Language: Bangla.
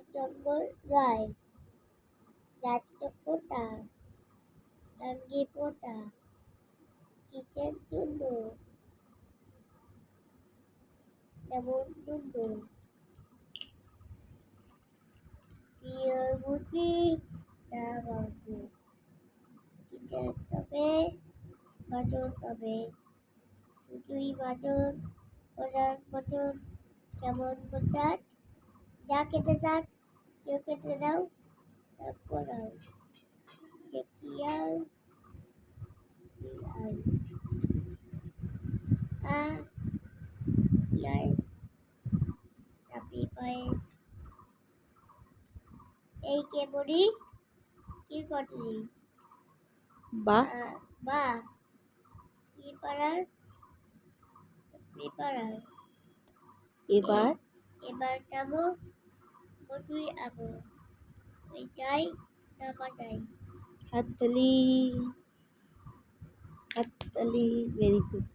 জঙ্গল রায় যাচ্ছে কোথা টাঙ্গি পোতা কিচেন জন্য যেমন দুন্দু প্রিয় বুঝি না বাবু কিচেন তবে বাজন তবে শুধুই বাজন ওজার বচন কেমন বোঝার যা খেতে চান কেউ খেতে দাও পড়াও যে কি আর ইয়াস চাপি পায়েস এই কে বলি কি করলি বা বা কি পাড়ার পাড়ার এবার এবার যাবো বটুই আবো ওই যাই নামা যাই হাততালি হাততালি ভেরি গুড